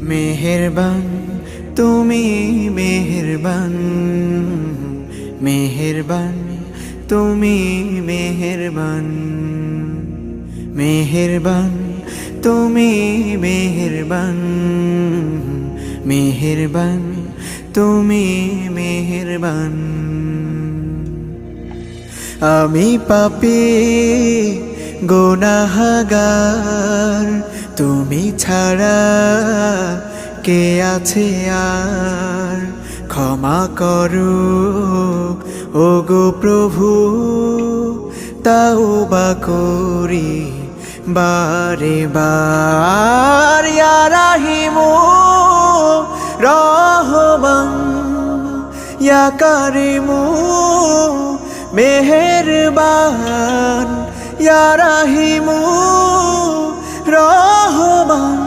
মেহেরবান তুমি মেহেরবান, মেহেরবান তুমি মেহেরবান, মেহেরবান তুমি মেহেরবান, মেহেরবান তুমি মেহেরবান। আমি পাপী গুনাহগার, তুমি ছাড়া কে আছে আর? ক্ষমা করো ওগো প্রভু, তাওবা করি বারে বার। ইয়া রাহিমু রহমান, ইয়া কারিমু মেহেরবান, ইয়া রাহিমু রহমান,